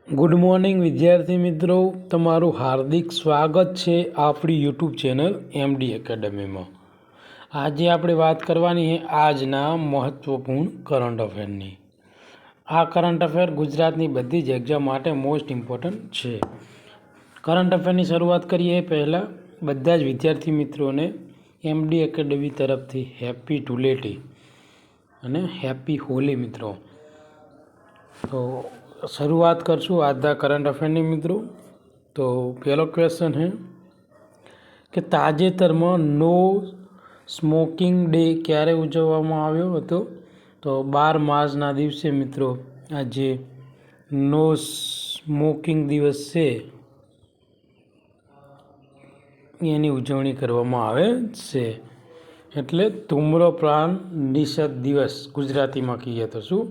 Good morning વિદ્યાર્થી મિત્રો, તમારું હાર્દિક સ્વાગત છે આપણી યુટ્યુબ ચેનલ એમડી એકેડમીમાં। આજે આપણે વાત કરવાની છે આજના મહત્ત્વપૂર્ણ કરંટ અફેરની। આ કરંટ અફેર ગુજરાતની બધી જ એક્ઝામ માટે મોસ્ટ ઇમ્પોર્ટન્ટ છે। કરંટ અફેરની શરૂઆત કરીએ પહેલાં બધા જ વિદ્યાર્થી મિત્રોને એમડી એકેડમી તરફથી હેપી ધૂળેટી અને હેપી હોલી મિત્રો। તો शुरुआत करशू आज करंट अफेर ની મિત્રો। तो पहलो क्वेश्चन है कि ताजेतर में नो स्मोकिंग डे क्यारे उजववामां आव्यो हतो? तो 12 मार्चना दिवसे मित्रों आज नो स्मोकिंग दिवस है एनी उजवणी करवामां आवे छे। एटले धूम्रपान निषेध दिवस गुजराती में कहीए तो शुं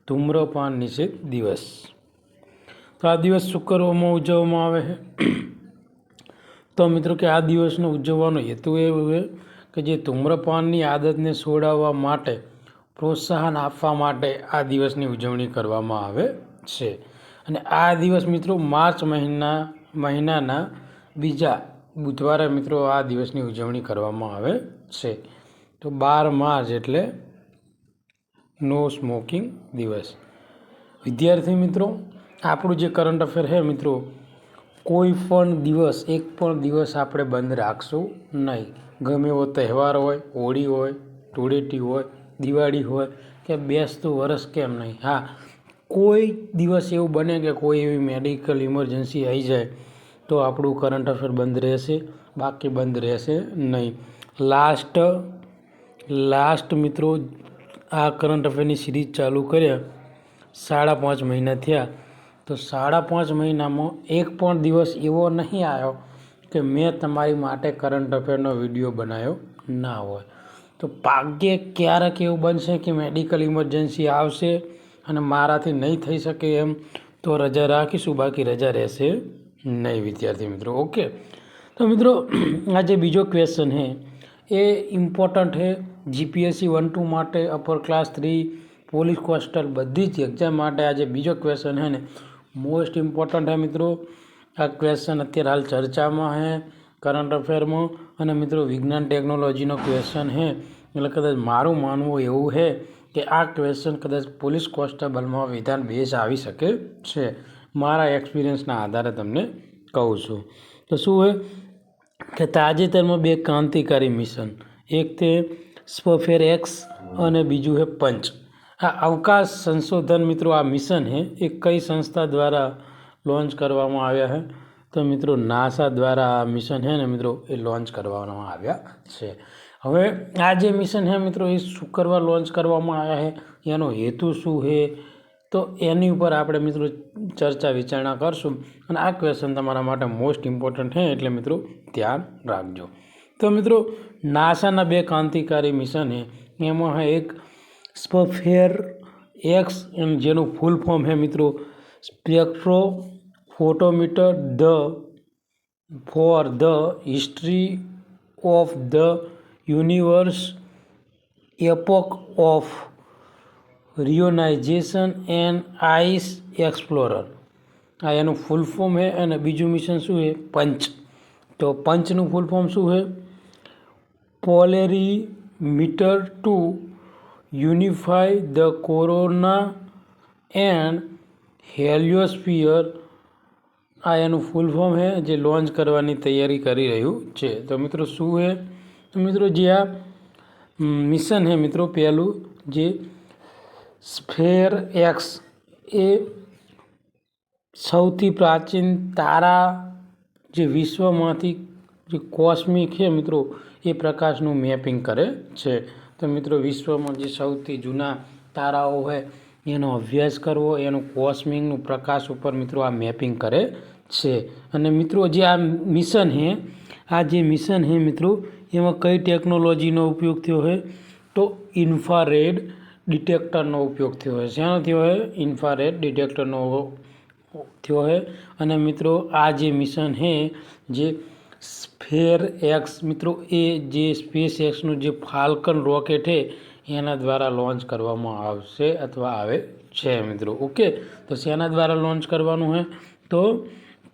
धूम्रपान निषेध दिवस। तो आ दिवस शुक्रवार उजववामां आवे है। तो मित्रों के आ दिवसनो उजवવાનો हेतु एवो है कि जे धूम्रपाननी आदतने छोडाववा माटे प्रोत्साहन आपवा माटे आ दिवसनी उजवणी करवामां आवे छे। अने आ दिवस मित्रों मार्च महीनाना बीजा बुधवारे मित्रों आ दिवसनी उजवणी करवामां आवे छे। तो 12 मार्च एटले नो स्मोकिंग दिवस। विद्यार्थी मित्रों આપણું જે કરંટ અફેર है मित्रों कोई पण दिवस एक पण दिवस આપણે બંધ રાખશું નહીં। ગમે એવો તહેવાર હોય, હોળી હોય, ધૂળેટી હોય, દિવાળી હોય કે બેસતું વરસ કેમ નહીં, હા કોઈ દિવસ એવું બને કે કોઈ એવી મેડિકલ ઇમરજન્સી આવી જાય તો આપણું કરંટ અફેર બંધ રહેશે, બાકી બંધ રહેશે નહીં। લાસ્ટ મિત્રો આ કરંટ અફેરની સિરીઝ ચાલુ કર્યા 5.5 મહિના થયા। तो 5.5 महीना में एक पण दिवस एवो नहीं आयो कि मैं तमारी माटे करंट अफेरनो विडियो बनायो ना होय। तो भाग्य क्यारेक एवुं बनशे कि मेडिकल इमरजन्सी आवशे अने माराथी नहीं थई शके एम तो रजा राखीशुं, बाकी रजा रहेशे नहीं विद्यार्थी मित्रों। ओके, तो मित्रों आज बीजो क्वेश्चन है ये इम्पोर्टंट है जीपीएससी 1-2 माटे, अपर क्लास 3, पुलिस कोस्टल बधी ज एक्जाम माटे। आज बीजो क्वेश्चन है ने मोस्ट इम्पोर्टंट है मित्रों। आ क्वेश्चन अत्यारे हाल चर्चा में है करंट अफेर में अने मित्रों विज्ञान टेक्नोलॉजी नो क्वेश्चन है એટલે કદાચ મારું માનવું એવું છે કે આ ક્વેશ્ચન કદાચ પોલીસ કોન્સ્ટેબલમાં વિધાન બેઝ આવી શકે છે। મારા એક્સપિરિયન્સના આધારે તમને કહું છું। તો શું છે કે તાજેતરમાં બે ક્રાંતિકારી મિશન, એક તે સ્પફેર એક્સ અને બીજું છે પંચ। आ अवकाश संशोधन मित्रों आ मिशन है एक कई संस्था द्वारा लॉन्च करवामां आव्या है? तो मित्रों नासा द्वारा आ मिशन है ने मित्रों ये लॉन्च करवामां आव्या छे। हवे आ जे मिशन है मित्रों ये शुक्रवार लॉन्च करवामां आव्या है। एनो हेतु शुं है तो एनी उपर आपणे मित्रों चर्चा विचारणा करशुं अने आ क्वेश्चन तमारा माटे मोस्ट इम्पोर्टंट है एटले मित्रों ध्यान राखजो। तो मित्रों नासाना बे क्रांतिकारी मिशन है एमां है एक स्पफेर एक्स जेनु फूल फॉर्म है मित्रों spectrophotometer for the history of the universe epoch of reionization and ice explorer. आ एनु फूल फॉर्म है। और बीजू मिशन शू है पंच। तो पंचनु फूल फॉर्म शू है polarimeter to unify the corona and heliosphere. आ एनु फूल फॉर्म है जे लॉन्च करवानी तैयारी करी रह्यु छे। तो मित्रों शू है तो मित्रों जे आ मिशन है मित्रों पहलू जे स्फेर एक्स ए सौथी प्राचीन तारा जे विश्वमांथी जे कॉस्मिक है मित्रों ए प्रकाशनु मैपिंग करे छे। तो मित्रों विश्व में जो सौथी जूना ताराओ है एनो अभ्यास करवो, एनु कॉस्मिक प्रकाश पर मित्रों आ मैपिंग करे छे। अने मित्रों जे आ मिशन है आ जे मिशन है मित्रों एमां कई टेक्नोलॉजीनो उपयोग थयो है तो इन्फ्रारेड डिटेक्टरनो उपयोग थयो है। शानो थयो है इन्फ्रारेड डिटेक्टरनो थयो है। अने मित्रों आ जे मिशन है जे स्फेर एक्स मित्रों ए जे स्पेस एक्सनु जे फाल्कन रॉकेट है एना द्वारा लॉन्च करवामां आवशे अथवा आवे છે મિત્રો. ઓકે, તો શેના દ્વારા લોન્ચ કરવાનું છે? તો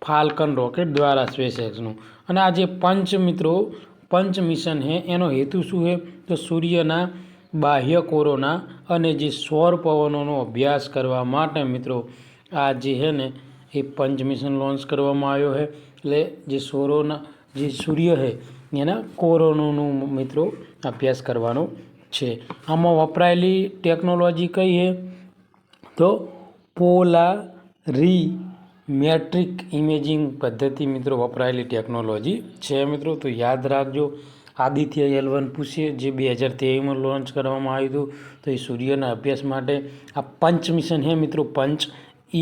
ફાલ્કન રોકેટ દ્વારા સ્પેસએક્સનું. અને આ જે પંચ મિશન છે એનો હેતુ શું છે? તો સૂર્યના બાહ્ય કોરોના અને જે સૌર પવનોનો અભ્યાસ કરવા માટે મિત્રો આ જે છે ને એ પંચ મિશન લોન્ચ કરવામાં આવ્યો છે. એટલે જે સૂર્ય છે એના કોરોનાનું મિત્રો અભ્યાસ કરવાનો છે. આમાં વપરાયેલી ટેકનોલોજી કઈ છે? તો પોલારીમેટ્રિક ઇમેજિંગ પદ્ધતિ મિત્રો વપરાયેલી ટેકનોલોજી છે મિત્રો. તો યાદ રાખજો. આદિત્ય L1 પૂછીએ જે 2023માં લોન્ચ કરવામાં આવ્યું હતું. તો એ સૂર્યના અભ્યાસ માટે આ પંચ મિશન છે મિત્રો. પંચ એ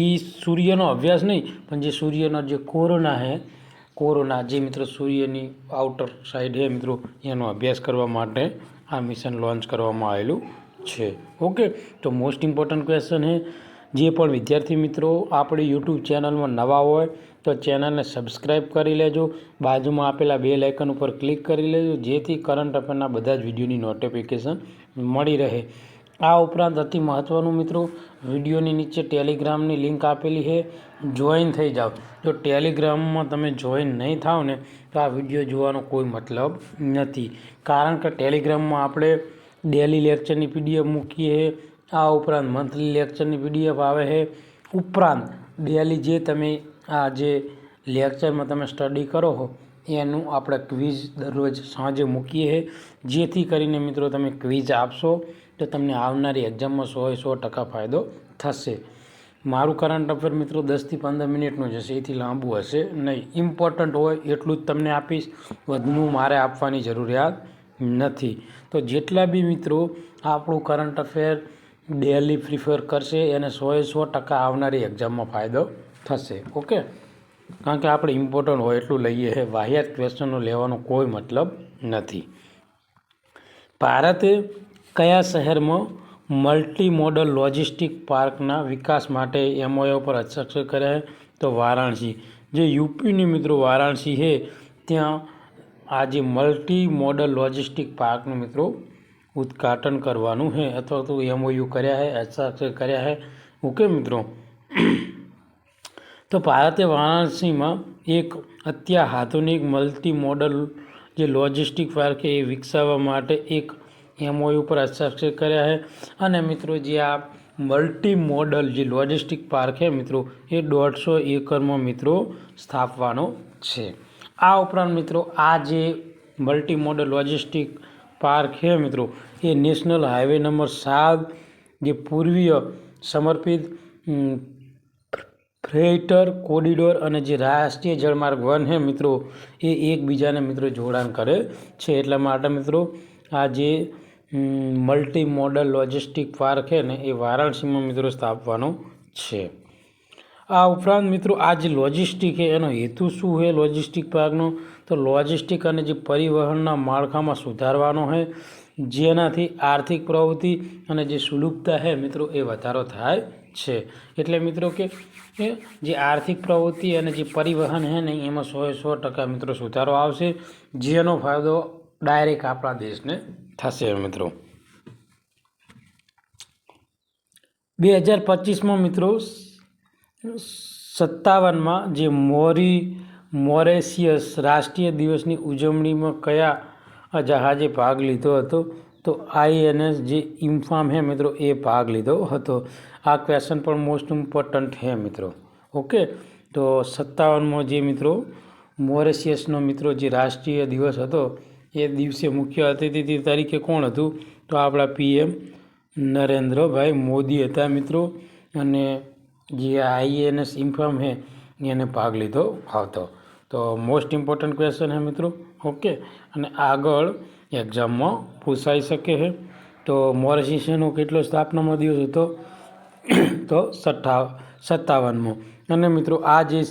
સૂર્યનો અભ્યાસ નહીં, પણ જે સૂર્યનો જે કોરોના જે મિત્રો સૂર્યની આઉટર સાઈડ છે મિત્રો એનો અભ્યાસ કરવા માટે આ મિશન લોન્ચ કરવામાં આવેલું છે. ઓકે, તો મોસ્ટ ઇમ્પોર્ટન્ટ ક્વેશ્ચન છે. જે પણ વિદ્યાર્થી મિત્રો આપણી યુટ્યુબ ચેનલમાં નવા હોય તો ચેનલને સબસ્ક્રાઈબ કરી લેજો. બાજુમાં આપેલા બેલ આઇકન ઉપર ક્લિક કરી લેજો, જેથી કરંટ અફેરના બધા જ વિડીયોની નોટિફિકેશન મળી રહે. આ ઉપરાંત અતિ મહત્ત્વનું મિત્રો, વિડીયોની નીચે ટેલિગ્રામની લિંક આપેલી છે, જોઈન થઈ જાઓ. જો ટેલિગ્રામમાં તમે જોઈન નહીં થાવ ને તો આ વિડીયો જોવાનો કોઈ મતલબ નથી. કારણ કે ટેલિગ્રામમાં આપણે ડેલી લેક્ચરની PDF મૂકીએ છીએ. આ ઉપરાંત મંથલી લેક્ચરની PDF આવે છે. ઉપરાંત ડેલી જે તમે આ જે લેક્ચરમાં તમે સ્ટડી કરો છો એનું આપણે ક્વિઝ દરરોજ સાંજે મૂકીએ છીએ, જેથી કરીને મિત્રો તમે ક્વિઝ આપશો તો તમને આવનારી એક્ઝામમાં 100% ફાયદો થશે. મારું કરંટ અફેર મિત્રો 10 થી 15 મિનિટનું જ હશે, એથી લાંબુ હશે નહીં. ઇમ્પોર્ટન્ટ હોય એટલું જ તમને આપીશ, વધુનું મારે આપવાની જરૂરિયાત નથી. તો જેટલા બી મિત્રો આપણું કરંટ અફેર ડેલી પ્રિફર કરશે એને 100% આવનારી એક્ઝામમાં ફાયદો થશે. ઓકે, કારણ કે આપણે ઇમ્પોર્ટન્ટ હોય એટલું લઈએ છે, વાહિયાત ક્વેશ્ચનો લેવાનો કોઈ મતલબ નથી. ભારતે કયા શહેરમાં મલ્ટી મોડલ લોજિસ્ટિક પાર્કના વિકાસ માટે MOU પર હસ્તાક્ષર કર્યા? તો વારાણસી. જે યુપીની મિત્રો વારાણસી છે ત્યાં આ જે મલ્ટી મોડલ લોજિસ્ટિક પાર્કનું મિત્રો ઉદ્ઘાટન કરવાનું છે, અથવા તો MOU કર્યા છે, હસ્તાક્ષર કર્યા છે. ઓકે મિત્રો, તો ભારતે વારાણસીમાં એક અત્યાધુનિક મલ્ટી મોડલ જે લોજિસ્ટિક પાર્ક છે એ વિકસાવવા માટે એક MOU પર હસ્તાક્ષર કર્યા છે. અને મિત્રો જે આ મલ્ટી મોડલ જે લોજિસ્ટિક પાર્ક છે મિત્રો એ 150 એકરમાં મિત્રો સ્થાપવાનો છે. આ ઉપરાંત મિત્રો આ જે મલ્ટી મોડલ લોજિસ્ટિક પાર્ક છે મિત્રો એ નેશનલ હાઈવે નંબર 7 જે પૂર્વીય સમર્પિત ફ્રેઇટર કોરિડોર અને જે રાષ્ટ્રીય જળમાર્ગ 1 છે મિત્રો એ એકબીજાને મિત્રો જોડાણ કરે છે. એટલા માટે મિત્રો આ જે મલ્ટી મોડલ લોજિસ્ટિક પાર્ક છે ને એ વારાણસીમાં મિત્રો સ્થાપવાનો છે. આ ઉપરાંત મિત્રો આ જે લોજિસ્ટિક છે એનો હેતુ શું છે લોજિસ્ટિક પાર્કનો? તો લોજિસ્ટિક અને જે પરિવહનના માળખામાં સુધારવાનો છે, જેનાથી આર્થિક પ્રવૃત્તિ અને જે સુલભતા છે મિત્રો એ વધારો થાય છે. એટલે મિત્રો કે જે આર્થિક પ્રવૃત્તિ અને જે પરિવહન છે ને એમાં 100% મિત્રો સુધારો આવશે, જેનો ફાયદો ડાયરેક્ટ આપણા દેશને થશે મિત્રો. 2025માં મિત્રો 57માં જે મોરેશિયસ રાષ્ટ્રીય દિવસની ઉજવણીમાં કયા જહાજે ભાગ લીધો હતો? તો INS જે ઇમ્ફામ છે મિત્રો એ ભાગ લીધો હતો. આ ક્વેશ્ચન પણ મોસ્ટ ઇમ્પોર્ટન્ટ છે મિત્રો. ઓકે, તો 57માં જે મિત્રો મોરેશિયસનો મિત્રો જે રાષ્ટ્રીય દિવસ હતો એ દિવસે મુખ્ય અતિથિ તરીકે કોણ હતું? તો આપણા PM નરેન્દ્રભાઈ મોદી હતા મિત્રો. અને જે INS ઇન્ફાર્મ છે એને ભાગ લીધો હતો. તો મોસ્ટ ઇમ્પોર્ટન્ટ ક્વેશ્ચન છે મિત્રો. ઓકે, અને આગળ એક્ઝામમાં પૂછાઈ શકે છે. તો મોરેશિયસનો કેટલો સ્થાપનાનો દિવસ હતો? તો 57મો. અને મિત્રો આ જે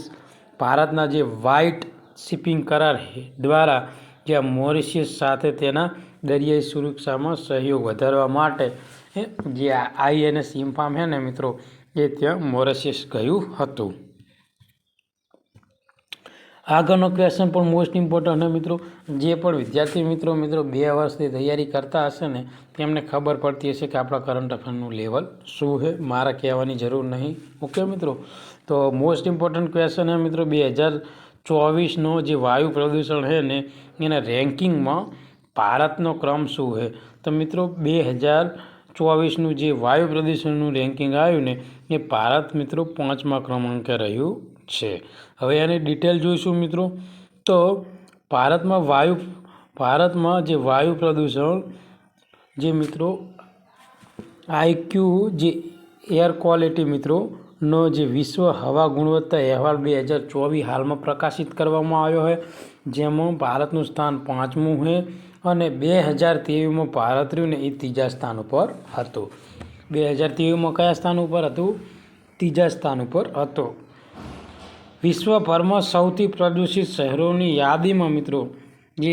ભારતના જે વ્હાઇટ શિપિંગ કરાર દ્વારા જે મોરેશિયસ સાથે તેના દરિયાઈ સુરક્ષામાં સહયોગ વધારવા માટે જે INS ઇમ્ફામ છે ને મિત્રો એ ત્યાં મોરેશિયસ ગયું હતું. આગળનો ક્વેશ્ચન પણ મોસ્ટ ઇમ્પોર્ટન્ટ છે મિત્રો. જે પણ વિદ્યાર્થી મિત્રો 2 વર્ષથી તૈયારી કરતા હશે ને તેમને ખબર પડતી હશે કે આપણા કરંટ અફેરનું લેવલ શું છે. મારા કહેવાની જરૂર નહીં. ઓકે મિત્રો, તો મોસ્ટ ઇમ્પોર્ટન્ટ ક્વેશ્ચન છે મિત્રો 2024નો જે વાયુ પ્રદૂષણ છે ને એના રેન્કિંગમાં ભારતનો ક્રમ શું છે. તો મિત્રો 2024નું જે વાયુ પ્રદૂષણનું રેન્કિંગ આવ્યું ને એ ભારત મિત્રો 5મા ક્રમાંકે રહ્યું છે. હવે એની ડિટેલ જોઈશું મિત્રો. તો ભારતમાં જે વાયુ પ્રદૂષણ જે મિત્રો આઈક્યુ જે એર ક્વોલિટી મિત્રોનો જે વિશ્વ હવા ગુણવત્તા અહેવાલ 2024 હાલમાં પ્રકાશિત કરવામાં આવ્યો છે, જેમાં ભારતનું સ્થાન 5મું છે અને 2023માં ભારત રહ્યું ને એ 3જા સ્થાન ઉપર હતું. 2023માં કયા સ્થાન ઉપર હતું? 3જા સ્થાન ઉપર હતું. વિશ્વભરમાં સૌથી પ્રદૂષિત શહેરોની યાદીમાં મિત્રો જે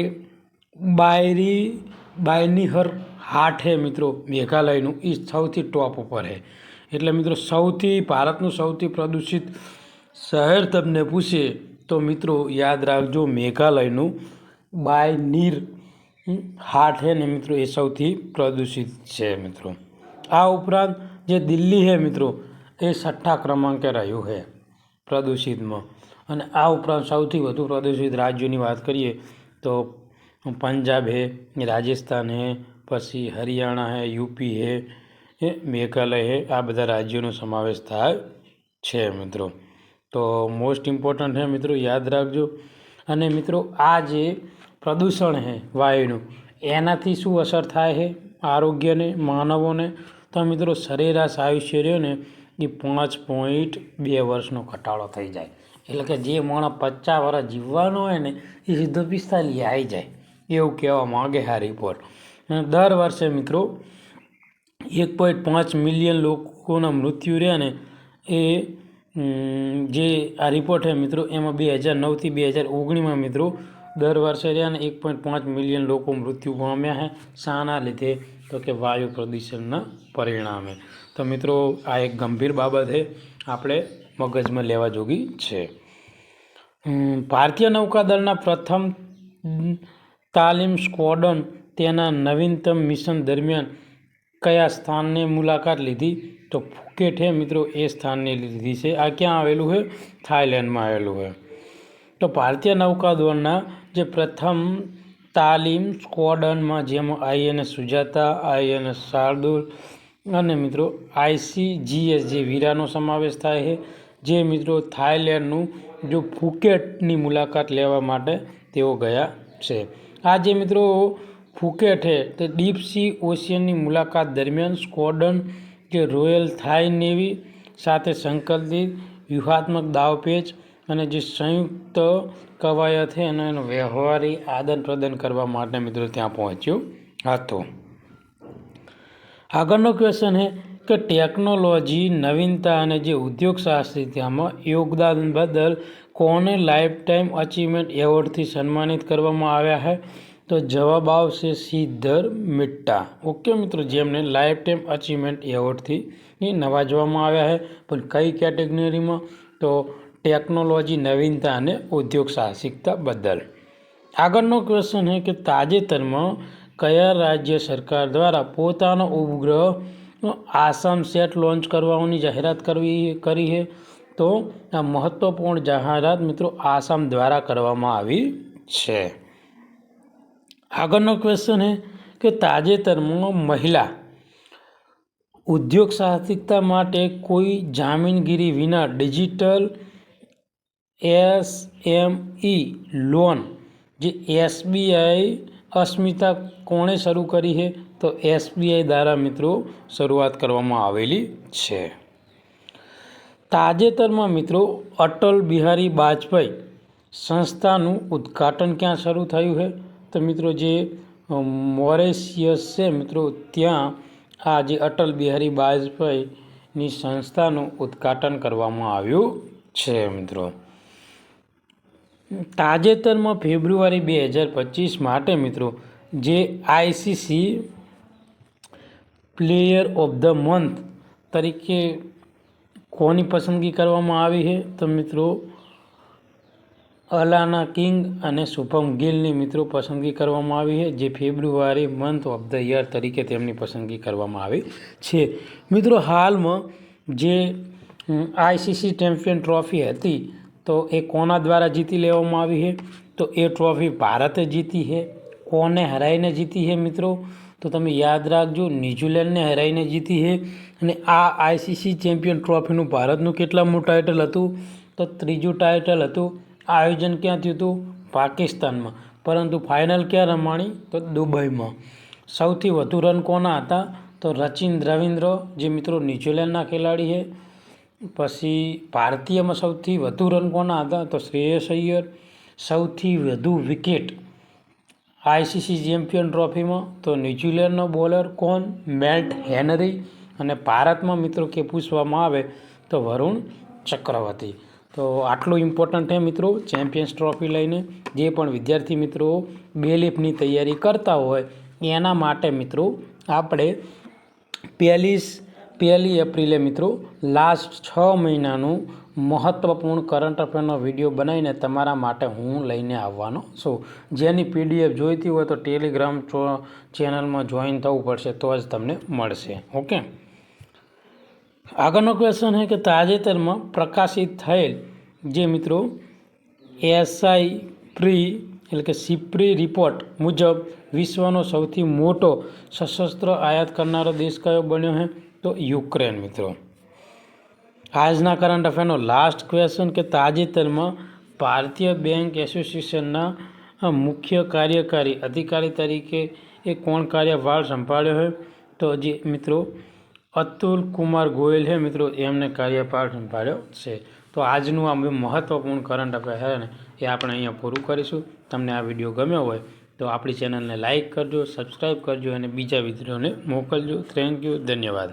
બાયનીહર હાટ છે મિત્રો મેઘાલયનું, એ સૌથી ટોપ ઉપર છે. એટલે મિત્રો ભારતનું સૌથી પ્રદૂષિત શહેર તમને પૂછે તો મિત્રો યાદ રાખજો મેઘાલયનું બાયનીર હાટ છે ને મિત્રો એ સૌથી પ્રદૂષિત છે મિત્રો. આ ઉપરાંત જે દિલ્હી છે મિત્રો એ 6ઠ્ઠા ક્રમાંકે રહ્યું છે પ્રદૂષિતમાં. અને આ ઉપરાંત સૌથી વધુ પ્રદૂષિત રાજ્યોની વાત કરીએ તો પંજાબ છે, રાજસ્થાન છે, પછી હરિયાણા છે, યુપી છે, મેઘાલય છે, આ બધા રાજ્યોનો સમાવેશ થાય છે મિત્રો. તો મોસ્ટ ઇમ્પોર્ટન્ટ છે મિત્રો, યાદ રાખજો. અને મિત્રો આ જે પ્રદૂષણ છે વાયુનું એનાથી શું અસર થાય છે આરોગ્યને, માનવોને? તો મિત્રો સરેરાશ આયુષ્ય રહ્યો ને એ 5.2 વર્ષનો ઘટાડો થઈ જાય. એટલે કે જે માણસ 50 વર્ષ જીવવાનો હોય ને એ સીધો 45 આવી જાય એવું કહેવા માગે આ રિપોર્ટ. દર વર્ષે મિત્રો 1.5 મિલિયન લોકોના મૃત્યુ રહ્યા ને એ જે આ રિપોર્ટ છે મિત્રો એમાં 2009થી 2019માં મિત્રો દર વર્ષે રહ્યા ને 1.5 મિલિયન લોકો મૃત્યુ પામ્યા છે. શાના લીધે? તો કે વાયુ પ્રદૂષણના પરિણામે. તો મિત્રો આ એક ગંભીર બાબત છે, આપણે મગજમાં લેવા જોગી છે. ભારતીય નૌકાદળના પ્રથમ તાલીમ સ્ક્વોડ્રન તેના નવીનતમ મિશન દરમિયાન કયા સ્થાનની મુલાકાત લીધી? તો ફુકેટ છે મિત્રો એ સ્થાનની લીધી છે. આ ક્યાં આવેલું છે? થાઈલેન્ડમાં આવેલું છે. તો ભારતીય નૌકાદળના જે પ્રથમ તાલીમ સ્ક્વોડ્રનમાં જેમાં INS સુજાતા, INS શાર્દુલ અને મિત્રો ICGS જે વીરાનો સમાવેશ થાય છે, જે મિત્રો થાઈલેન્ડનું જો ફુકેટની મુલાકાત લેવા માટે તેઓ ગયા છે. આ જે મિત્રો ફુકેટ છે તે ડીપ સી ઓશિયનની મુલાકાત દરમિયાન સ્ક્વોડ્રન કે રોયલ થાઈ નેવી સાથે સંકલિત વ્યૂહાત્મક દાવપેચ અને જે સંયુક્ત કવાયત છે એનો વ્યવહારી આદાન પ્રદાન કરવા માટે મિત્રો ત્યાં પહોંચ્યું હતું. આગળનો ક્વેશ્ચન છે કે ટેકનોલોજી, નવીનતા અને જે ઉદ્યોગ સાહસિકતામાં યોગદાન બદલ કોને લાઈફ ટાઈમ અચીવમેન્ટ એવોર્ડથી સન્માનિત કરવામાં આવ્યા છે? તો જવાબ આવશે શ્રીધર મિટ્ટા. ઓકે મિત્રો, જેમને લાઈફ ટાઈમ અચીવમેન્ટ એવોર્ડથી નવાજવામાં આવ્યા છે. પણ કઈ કેટેગરીમાં? તો ટેકનોલોજી, નવીનતા અને ઉદ્યોગ સાહસિકતા બદલ. આગળનો ક્વેશ્ચન છે કે તાજેતરમાં કયા રાજ્ય સરકાર દ્વારા પોતાનો ઉપગ્રહ આસામ સેટ લોન્ચ કરવાની જાહેરાત કરી છે? તો આ મહત્વપૂર્ણ જાહેરાત મિત્રો આસામ દ્વારા કરવામાં આવી છે. આગળનો ક્વેશ્ચન છે કે તાજેતરમાં મહિલા ઉદ્યોગ સાહસિકતા માટે કોઈ જામીનગીરી વિના ડિજિટલ SME લોન જે SBI અસ્મિતા કોણે શરૂ કરી છે? તો SBI દ્વારા મિત્રો શરૂઆત કરવામાં આવેલી છે. તાજેતરમાં મિત્રો અટલ બિહારી વાજપેયી સંસ્થાનું ઉદ્ઘાટન ક્યાં શરૂ થયું છે? તો મિત્રો જે મોરેશિયસ છે મિત્રો ત્યાં આ જે અટલ બિહારી વાજપેયીની સંસ્થાનું ઉદ્ઘાટન કરવામાં આવ્યું છે મિત્રો. તાજેતરમાં ફેબ્રુઆરી 2025 માટે મિત્રો જે ICC player of the month તરીકે કોની પસંદગી કરવામાં આવી છે? તો મિત્રો અલાના કિંગ અને શુભમ ગિલની મિત્રો પસંદગી કરવામાં આવી છે, જે ફેબ્રુઆરી મંથ ઓફ ધ યર તરીકે તેમની પસંદગી કરવામાં આવી છે. મિત્રો હાલમાં જે આઈસીસી ચેમ્પિયન ટ્રોફી હતી તો એ કોના દ્વારા જીતી લેવામાં આવી છે? તો એ ટ્રોફી ભારતે જીતી છે. કોને હરાઈને જીતી છે મિત્રો? તો તમે યાદ રાખજો, ન્યૂઝીલેન્ડને હરાઈને જીતી છે. અને આ આઈસીસી ચેમ્પિયન ટ્રોફીનું ભારતનું કેટલામું ટાઇટલ હતું? તો ત્રીજું ટાઇટલ હતું. આયોજન ક્યાં થયું હતું? પાકિસ્તાનમાં. પરંતુ ફાઇનલ ક્યાં રમાણી? તો દુબઈમાં. સૌથી વધુ રન કોના હતા? તો સચિન રવિન્દ્ર, જે મિત્રો ન્યૂઝીલેન્ડના ખેલાડી છે. પછી ભારતીયમાં સૌથી વધુ રન કોના હતા? તો શ્રેયસ અય્યર. સૌથી વધુ વિકેટ આઈસીસી ચેમ્પિયન ટ્રોફીમાં તો ન્યૂઝીલેન્ડનો બોલર કોણ? Matt Henry. અને ભારતમાં મિત્રો કે પૂછવામાં આવે તો વરુણ ચક્રવર્તી. તો આટલું ઇમ્પોર્ટન્ટ છે મિત્રો ચેમ્પિયન્સ ટ્રોફી લઈને. જે પણ વિદ્યાર્થી મિત્રો બેલીફની તૈયારી કરતા હોય એના માટે મિત્રો આપણે પહેલી એપ્રિલે મિત્રો લાસ્ટ 6 મહિનાનું મહત્ત્વપૂર્ણ કરંટ અફેરનો વિડીયો બનાવીને તમારા માટે હું લઈને આવવાનો છું. જેની પીડીએફ જોઈતી હોય તો ટેલિગ્રામ ચેનલમાં જોઈન થવું પડશે, તો જ તમને મળશે. ઓકે, આગળનો ક્વેશ્ચન છે કે તાજેતરમાં પ્રકાશિત થયેલ જે મિત્રો સિપ્રી રિપોર્ટ મુજબ વિશ્વનો સૌથી મોટો સશસ્ત્ર આયાત કરનારો દેશ કયો બન્યો છે? તો યુક્રેન. મિત્રો આજના કરંટ અફેરનો લાસ્ટ ક્વેશ્ચન કે તાજેતરમાં ભારતીય બેંક એસોસિએશનના મુખ્ય કાર્યકારી અધિકારી તરીકે એ કોણ કાર્યભાર સંભાળ્યો છે? તો જે મિત્રો અતુલ કુમાર ગોયલ છે મિત્રો, એમને કાર્યભાર સંભાળ્યો છે. તો આજનું આ મહત્ત્વપૂર્ણ કરંટ અફેર છે ને એ આપણે અહીંયા પૂરું કરીશું. તમને આ વિડીયો ગમ્યો હોય તો આપણી ચેનલને લાઇક કરજો, સબસ્ક્રાઈબ કરજો અને બીજા વિડીયોને મોકલજો. થેન્ક યુ, ધન્યવાદ.